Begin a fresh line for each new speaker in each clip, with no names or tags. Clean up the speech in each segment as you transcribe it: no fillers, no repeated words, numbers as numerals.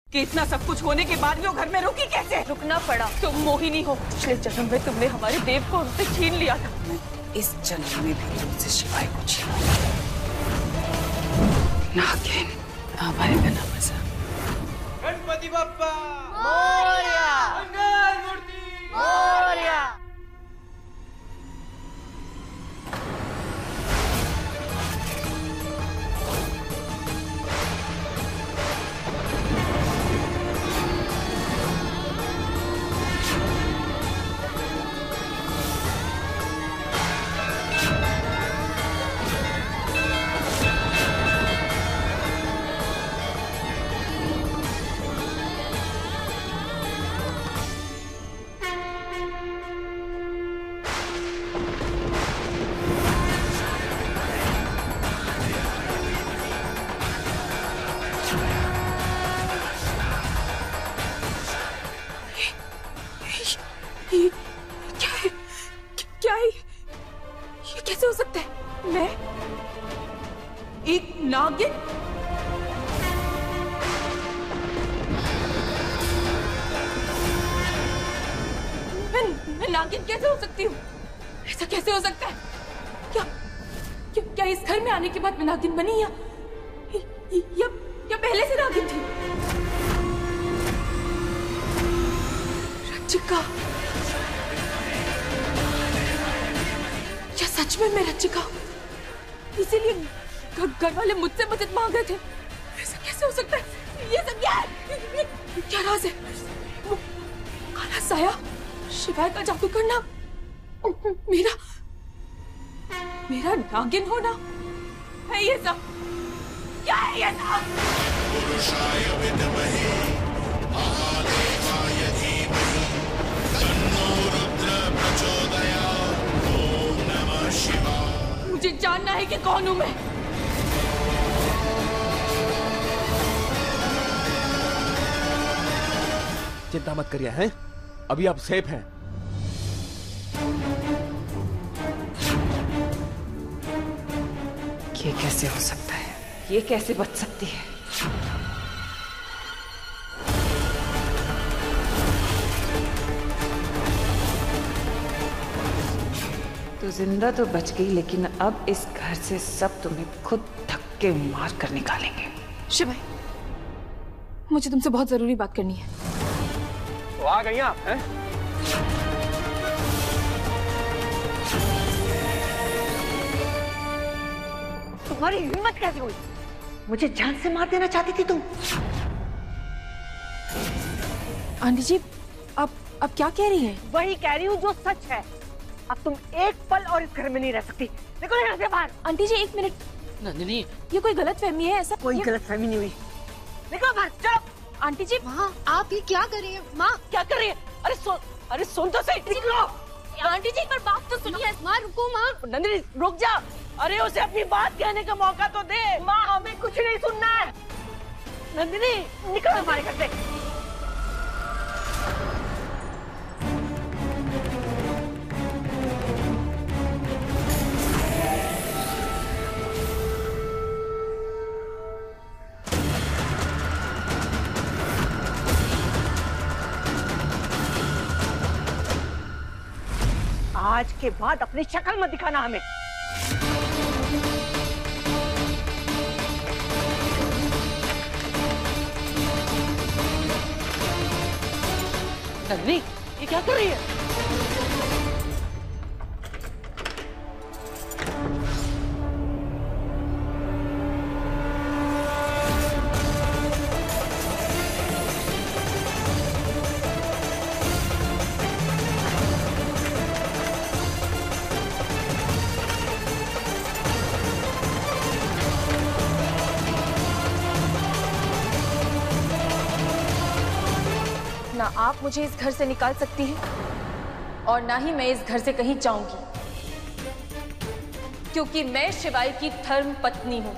कि इतना सब कुछ होने के बाद भी वो घर में रुकी कैसे? रुकना पड़ा। तुम मोहिनी हो। पिछले जन्म में तुमने हमारे देव को हमसे छीन लिया था।
इस जन्म में भी तुमसे शिवाय को छीना। नागिन अब आएगा ना मजा।
गणपति बप्पा
मोरया।
मंगल मूर्ति
मोरया। कैसे हो सकता है? मैं एक नागिन? मैं नागिन कैसे हो सकती हूँ? ऐसा कैसे हो सकता है? क्या इस घर में आने के बाद मैं नागिन बनी या पहले से नागिन थी? रज्जिका, क्या सच में मैं रज्जिका? इसीलिए घर वाले मुझसे मदद मांग रहे थे। ऐसा कैसे हो सकता है? ये सब क्या है? क्या राज है? वो काला साया, शिवाय का जादू करना, मेरा नागिन होना है ये सब? क्या है ये सब? पुरुषाय विद्महे महादेवाय धीमहि तन्नो रुद्र प्रचोदयात्। ओम नमः शिवाय। मुझे जानना है कि कौन हूं मैं।
चिंता मत करिए, हैं? अभी आप सेफ हैं।
ये कैसे हो सकता है? ये कैसे बच सकती है? तो जिंदा तो बच गई, लेकिन अब इस घर से सब तुम्हें खुद धक्के मार कर निकालेंगे।
शिवाय, मुझे तुमसे बहुत जरूरी बात करनी है।
तो आ गई आप, हैं?
तुम्हारी हिम्मत कैसे हुई? मुझे जान से मार देना चाहती थी तुम।
आंटी जी, आप क्या कह रही हैं?
वही कह रही हूँ जो सच है। अब तुम एक पल और इस घर में नहीं रह सकती। निकलो यहाँ से बाहर।
आंटी जी, एक मिनट।
नंदिनी,
ये कोई गलतफहमी है? ऐसा
कोई गलतफहमी नहीं हुई। निकलो बाहर, चलो।
आंटी जी,
माँ आप ये क्या कर रही हैं? माँ
क्या कर रही है? अरे सुन तो सही। निकलो।
आंटी जी, एक बार बात तो सुनिए।
माँ रुको माँ।
नंदिनी रुक जा। अरे उसे अपनी बात कहने का मौका तो दे। माँ हमें कुछ नहीं सुनना है। नंदिनी निकलो हमारे घर से। आज के बाद अपनी शक्ल मत दिखाना हमें। नंदिनी, ये क्या कर रही है?
ना आप मुझे इस घर से निकाल सकती हैं और ना ही मैं इस घर से कहीं जाऊंगी, क्योंकि मैं शिवाय की धर्म पत्नी हूं।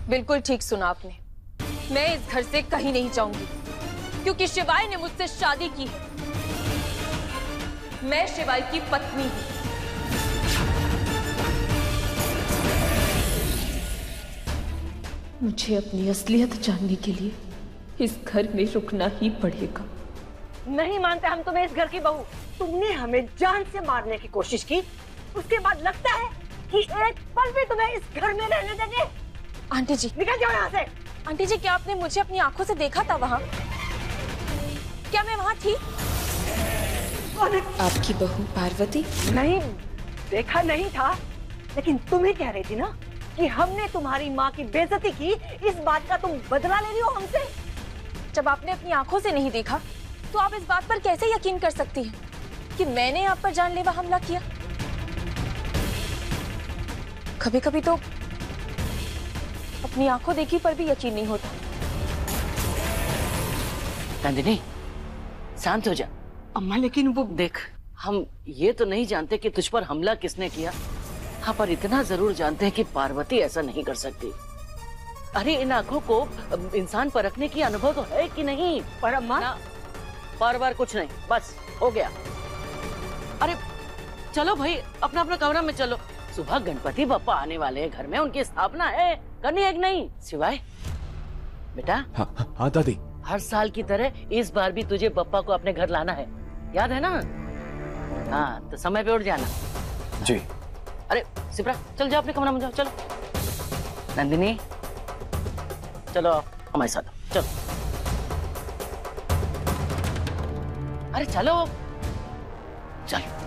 बिल्कुल ठीक सुना आपने। मैं इस घर से कहीं नहीं जाऊंगी क्योंकि शिवाय ने मुझसे शादी की है। मैं शिवाय की पत्नी हूं। मुझे अपनी असलियत जानने के लिए इस घर में रुकना ही पड़ेगा।
नहीं मानते हम तुम्हें इस घर की बहू। तुमने हमें जान से मारने की कोशिश की, उसके बाद लगता है कि एक पल भी तुम्हें इस घर में रहने देंगे।
आंटी जी
निकल जाओ यहाँ से।
आंटी जी, क्या आपने मुझे अपनी आंखों से देखा था वहाँ? क्या मैं वहाँ थी?
कौन है?
आपकी बहू पार्वती।
नहीं, देखा नहीं था, लेकिन तुम ही कह रही थी ना कि हमने तुम्हारी माँ की बेइज्जती की, इस बात का तुम बदला ले रही हो हमसे।
जब आपने अपनी आंखों से नहीं देखा तो आप इस बात पर कैसे यकीन कर सकती हैं कि मैंने आप पर जानलेवा हमला किया? कभी कभी तो अपनी आंखों देखी पर भी यकीन नहीं होता।
नंदिनी, शांत हो जा।
अम्मा, लेकिन वो
देख, हम ये तो नहीं जानते कि तुझ पर हमला किसने किया। हाँ, पर इतना जरूर जानते हैं कि पार्वती ऐसा नहीं कर सकती। अरे इन आंखों को इंसान परखने की अनुभव तो है कि नहीं?
पर अम्मा,
बार बार कुछ नहीं, बस हो गया। अरे चलो भाई, अपना अपना कमरा में चलो। सुबह गणपति बप्पा आने वाले हैं घर में, उनकी स्थापना है, करनी है कि नहीं? शिवाय बेटा।
हाँ दादी।
हर साल की तरह इस बार भी तुझे बप्पा को अपने घर लाना है, याद है ना? हाँ, तो समय पे उठ जाना।
जी।
अरे सिप्रा, चल जाओ अपने कमरा में जाओ, चलो। नंदिनी, चलो हमारे साथ, चलो। अरे चलो, चलो।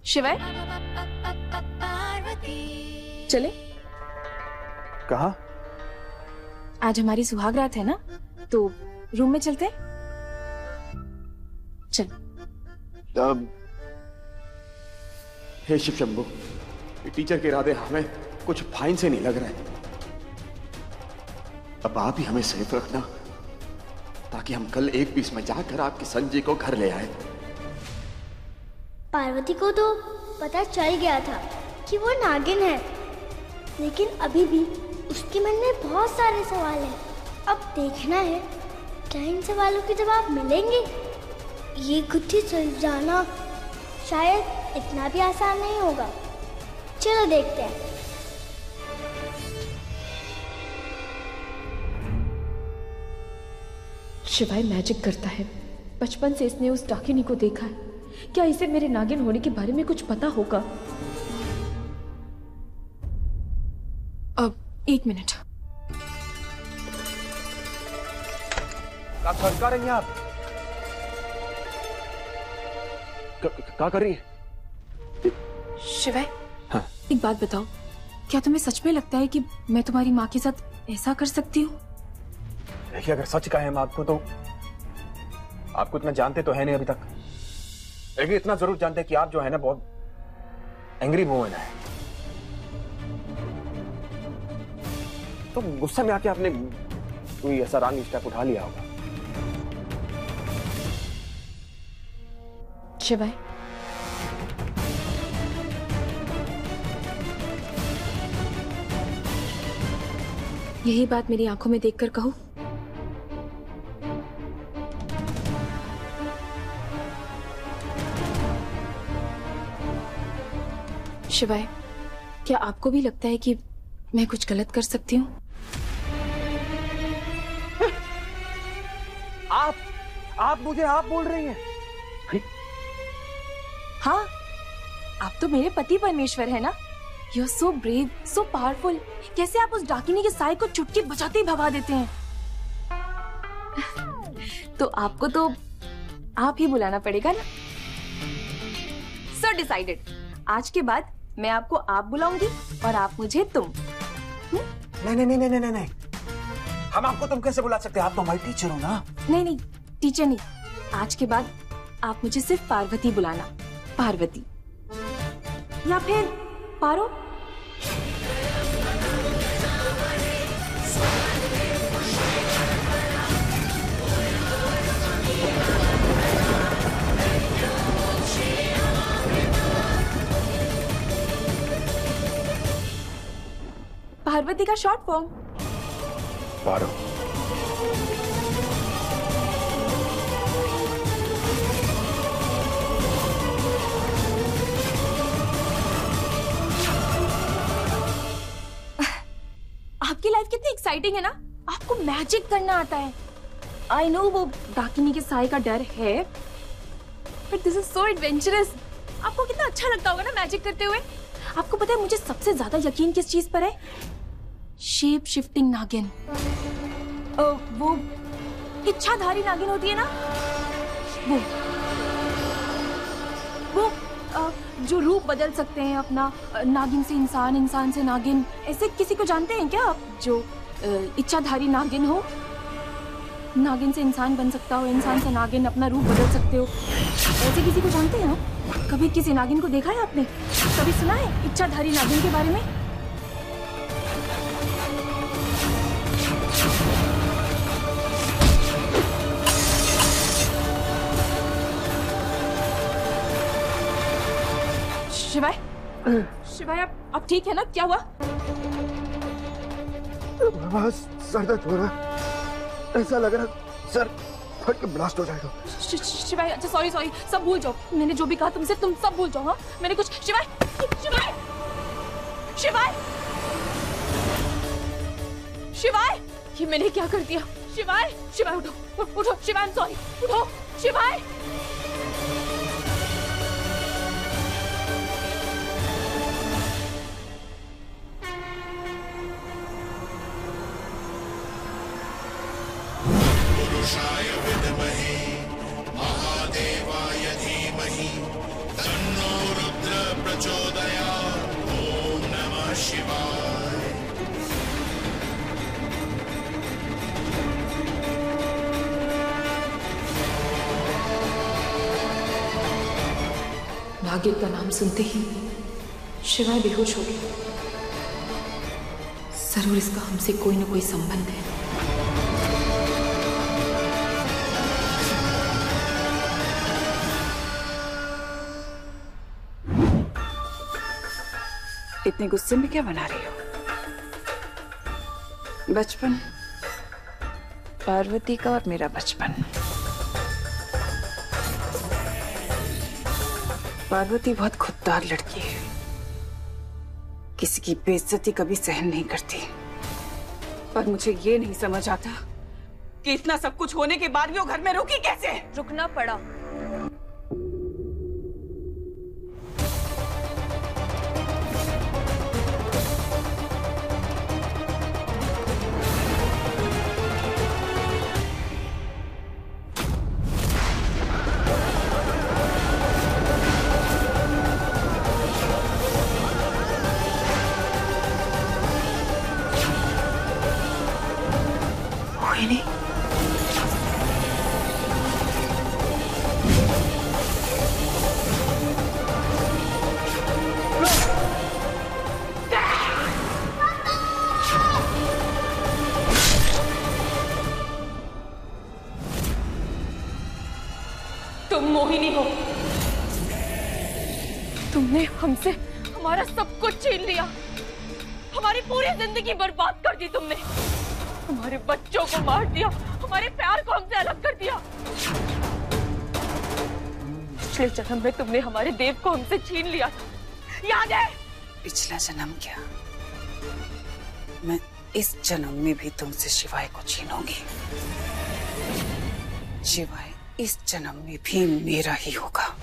शिवाय, चले?
कहाँ?
आज हमारी सुहाग रात है ना, तो रूम में चलते? चल।
हे शिव शंभू, टीचर के इरादे हमें कुछ फाइन से नहीं लग रहे। अब आप ही हमें सेफ रखना ताकि हम कल एक पीस में जाकर आपके संजय को घर ले आए।
पार्वती को तो पता चल गया था कि वो नागिन है, लेकिन अभी भी उसके मन में बहुत सारे सवाल हैं। अब देखना है क्या इन सवालों के जवाब मिलेंगे। ये गुत्थी सुलझाना शायद इतना भी आसान नहीं होगा। चलो देखते हैं।
शिवाय मैजिक करता है। बचपन से इसने उस डाकिनी को देखा है। क्या इसे मेरे नागिन होने के बारे में कुछ पता होगा? अब 1 मिनट।
क्या रही हैं आप? क्या कर रही हैं?
शिवाय,
हाँ?
एक बात बताओ, क्या तुम्हें सच में लगता है कि मैं तुम्हारी माँ के साथ ऐसा कर सकती हूँ?
देखिए, अगर सच कहें हम आपको, तो आपको इतना जानते तो है नहीं अभी तक, लेकिन इतना जरूर जानते हैं कि आप जो है ना, बहुत एंग्री वुमन है। तो गुस्से में आके आपने कोई ऐसा रॉन्ग स्टेप उठा लिया होगा।
शिवाय, यही बात मेरी आंखों में देखकर कहो। शिवाय, क्या आपको भी लगता है कि मैं कुछ गलत कर सकती हूँ?
आप मुझे आप बोल रही हैं?
हाँ, आप तो मेरे पति परमेश्वर है ना। You are so brave, so powerful. कैसे आप उस डाकिनी के साए को चुटकी बजाते ही भगा देते हैं? तो आपको तो आप ही बुलाना पड़ेगा ना। सो डिसाइडेड, आज के बाद मैं आपको आप बुलाऊंगी और आप मुझे तुम।
नहीं, हम आपको तुम कैसे बुला सकते हैं? आप तो हमारी टीचर हो ना।
नहीं, टीचर नहीं। आज के बाद आप मुझे सिर्फ पार्वती बुलाना, पार्वती या फिर पारो। पार्वती का शॉर्ट फॉर्म
पारो।
आपकी लाइफ कितनी एक्साइटिंग है ना, आपको मैजिक करना आता है। आई नो वो डाकिनी के साए का डर है, but this is so adventurous. आपको कितना अच्छा लगता होगा ना मैजिक करते हुए। आपको पता है मुझे सबसे ज्यादा यकीन किस चीज पर है? शेप शिफ्टिंग नागिन। वो इच्छाधारी नागिन होती है ना, वो जो रूप बदल सकते हैं अपना, नागिन से इंसान, इंसान से नागिन। ऐसे किसी को जानते हैं क्या आप जो इच्छाधारी नागिन हो? नागिन से इंसान बन सकता हो, इंसान से नागिन, अपना रूप बदल सकते हो। ऐसे किसी को जानते हैं आप? कभी किसी नागिन को देखा है आपने? कभी सुना है इच्छाधारी नागिन के बारे में? शिवाय, शिवाय आप ठीक है ना? क्या हुआ?
सर दर्द हो रहा है, ऐसा लग रहा सर फट के ब्लास्ट हो जाएगा।
शिवाय अच्छा सॉरी सॉरी, सब भूल जाओ। मैंने जो भी कहा तुमसे, तुम सब भूल जाओ। हाँ मैंने कुछ शिवाय शिवाय शिवाय शिवाय, ये मैंने क्या कर दिया? शिवाय शिवाय उठो उठो, शिवाय सॉरी, उठो शिवाय।
पुरुषाय विद्महे महादेवाय धीमहि तन्नो रुद्र प्रचोदयात्। ओम नमः शिवाय।
नागिन का नाम सुनते ही शिवाय बेहोश हो गई। जरूर इसका हमसे कोई न कोई संबंध है। इतने गुस्से में क्या बना रही हो? बचपन, पार्वती का और मेरा बचपन। पार्वती बहुत खुददार लड़की है, किसी की बेइज्जती कभी सहन नहीं करती। पर मुझे ये नहीं समझ आता कि इतना सब कुछ होने के बाद भी वो घर में रुकी कैसे?
रुकना पड़ा।
नहीं,
तुम मोहिनी हो। तुमने हमसे हमारा सब कुछ छीन लिया, हमारी पूरी जिंदगी बर्बाद कर दी तुमने। हमारे बच्चों को मार दिया, हमारे प्यार को हमसे अलग कर दिया। पिछले जन्म में तुमने हमारे देव को हमसे छीन लिया था, याद है?
पिछला जन्म क्या, मैं इस जन्म में भी तुमसे शिवाय को छीनूंगी। शिवाय इस जन्म में भी मेरा ही होगा।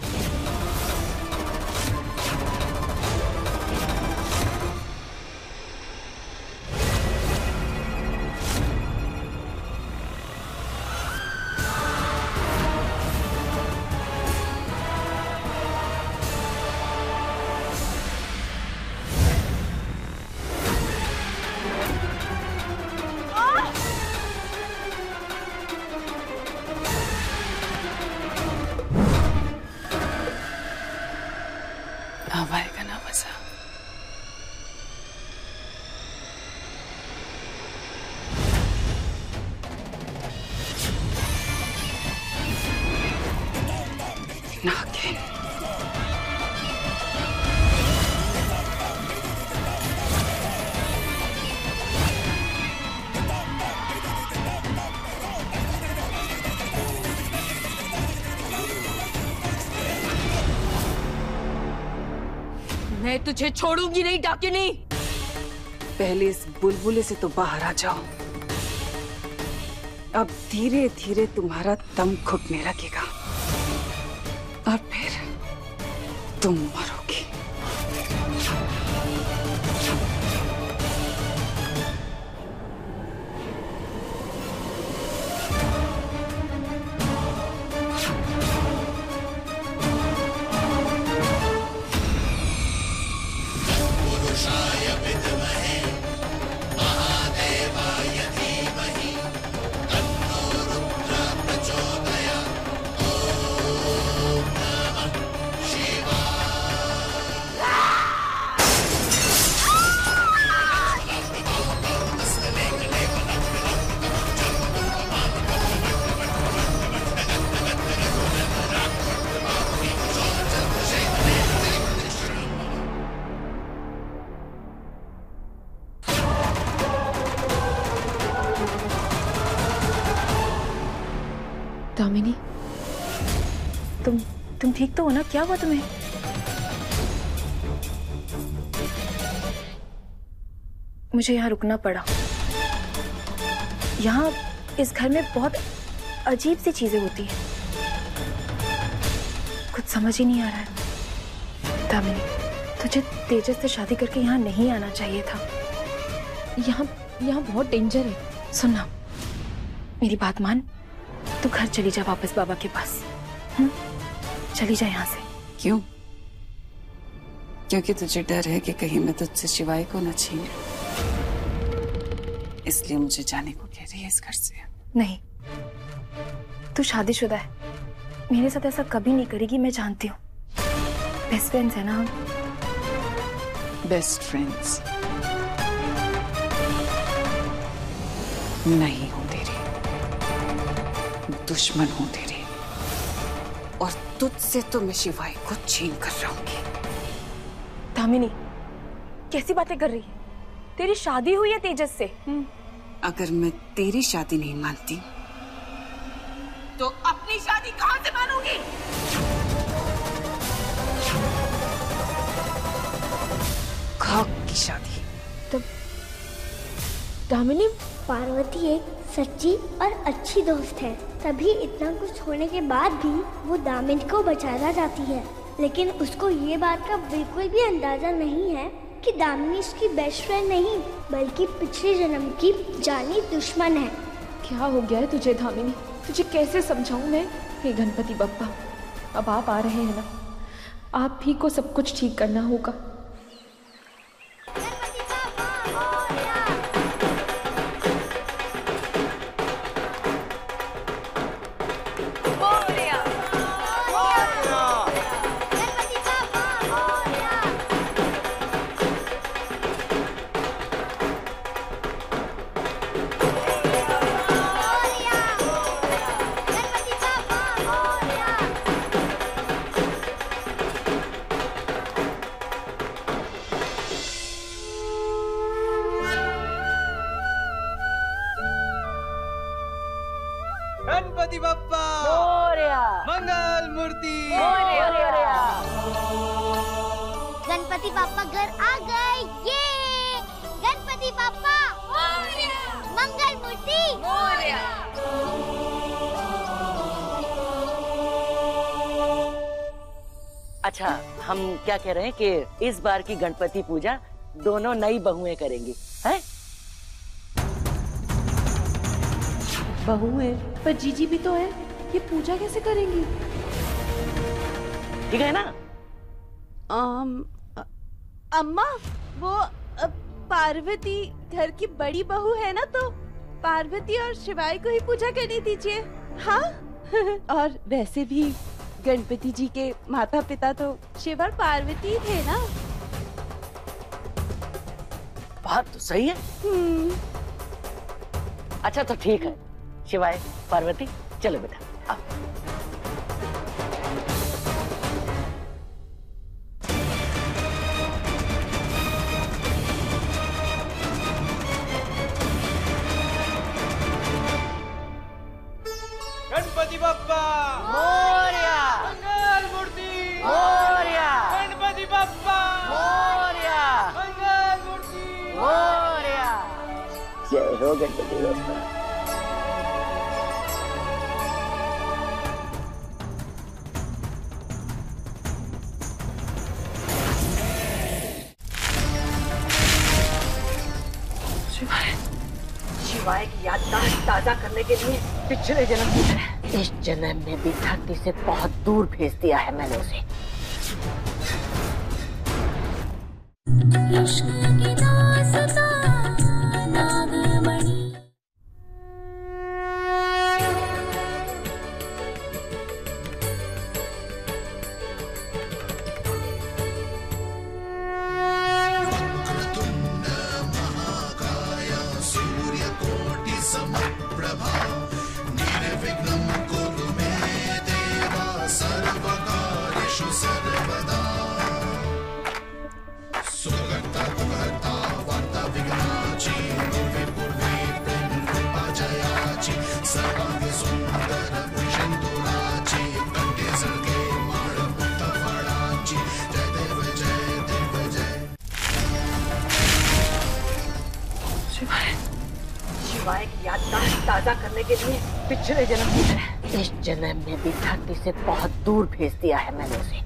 अब आएगा ना मजा। नागिन
मैं तुझे छोड़ूंगी नहीं डाकिनी।
पहले इस बुलबुले से तो बाहर आ जाओ। अब धीरे धीरे तुम्हारा दम घुटने लगेगा और फिर तुम मरोगी।
पुरुषाय विद्महे महादेवाय धीमहि तन्नो रुद्र प्रचोदयात्। ओम नमः
दामिनी, तुम ठीक तो हो ना? क्या हुआ तुम्हें? मुझे यहाँ रुकना पड़ा। यहाँ इस घर में बहुत अजीब सी चीजें होती हैं। कुछ समझ ही नहीं आ रहा है। दामिनी, तुझे तेजस से शादी करके यहाँ नहीं आना चाहिए था। यहाँ बहुत डेंजर है। सुनना, मेरी बात मान, तू घर चली जा वापस बाबा के पास। चली जा यहाँ से।
क्यों? क्योंकि तुझे डर है कि कहीं मैं तुझसे शिवाय को न छीन लूं, इसलिए मुझे जाने को कह रही है इस घर से।
नहीं, तू शादीशुदा है, मेरे साथ ऐसा कभी नहीं करेगी, मैं जानती हूँ। बेस्ट फ्रेंड्स है ना हम।
बेस्ट फ्रेंड्स नहीं हूं तेरी, दुश्मन हूं तेरी, और तुझसे तो मैं शिवाय को छीन कर रहूंगी।
दामिनी, कैसी बातें कर रही है? तेरी शादी हुई है तेजस से।
अगर मैं तेरी शादी नहीं मानती तो अपनी शादी कहां से मानूंगी? खाक की शादी।
तो दामिनी,
पार्वती एक सच्ची और अच्छी दोस्त है, तभी इतना कुछ होने के बाद भी वो दामिनी को बचाना चाहती है। लेकिन उसको ये बात का बिल्कुल भी अंदाजा नहीं है कि दामिनी उसकी बेस्ट फ्रेंड नहीं, बल्कि पिछले जन्म की जानी दुश्मन है।
क्या हो गया है तुझे दामिनी? तुझे कैसे समझाऊं मैं? हे गणपति बप्पा, अब आप आ रहे हैं ना, आप ही को सब कुछ ठीक करना होगा।
गणपति बप्पा
मोरया,
मंगल मूर्ति।
गणपति पापा घर आ गए। ये गणपति पापा मंगल मूर्ति।
अच्छा, हम क्या कह रहे हैं कि इस बार की गणपति पूजा दोनों नई बहुएं करेंगी, हैं?
बहू है पर जीजी भी तो है, ये पूजा कैसे करेंगी?
ठीक है ना?
अम्मा, वो पार्वती घर की बड़ी बहू है ना, तो पार्वती और शिवाय को ही पूजा करने दीजिए। हाँ। और वैसे भी गणपति जी के माता पिता तो शिव और पार्वती थे ना।
बात तो सही है। अच्छा तो ठीक है, शिवाय पार्वती चलो बेटा आओ।
गणपति बप्पा
मोरया,
मंगल मूर्ति
मोरया,
गणपति बप्पा
मोरया,
मंगल मूर्ति
मोरया। जय हो गणपति बप्पा। शिवाय की याददाश्त ताजा करने के लिए पिछले जन्म की तरह इस जन्म में भी धरती से बहुत दूर भेज दिया है मैंने उसे। शिवाय की याददाश्त ताजा करने के लिए पिछले जन्म की तरह इस जन्म में भी धरती से बहुत दूर भेज दिया है मैंने उसे।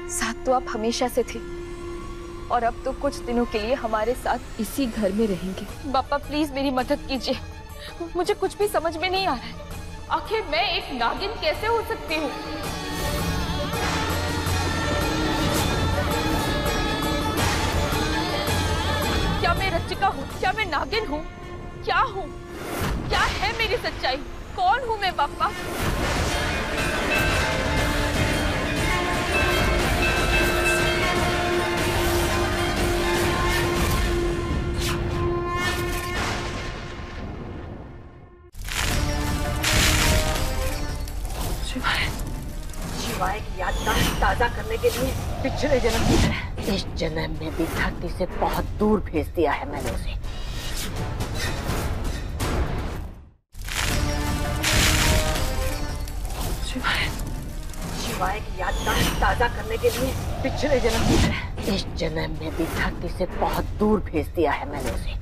साथ तो आप हमेशा से थे और अब तो कुछ दिनों के लिए हमारे साथ इसी घर में रहेंगे। बापा प्लीज मेरी मदद कीजिए, मुझे कुछ भी समझ में नहीं आ रहा है। आखिर मैं एक नागिन कैसे हो सकती हूँ? क्या मैं रचिका हूँ? क्या मैं नागिन हूँ? क्या हूँ? क्या है मेरी सच्चाई? कौन हूँ मैं बापा?
शिवाय की याददाश्त ताजा करने के लिए पिछले जन्म की तरह इस जन्म में भी धरती से बहुत दूर भेज दिया है मैंने उसे। शिवाय की याददाश्त ताजा करने के लिए पिछले जन्म की तरह इस जन्म में भी धरती से बहुत दूर भेज दिया है मैंने उसे।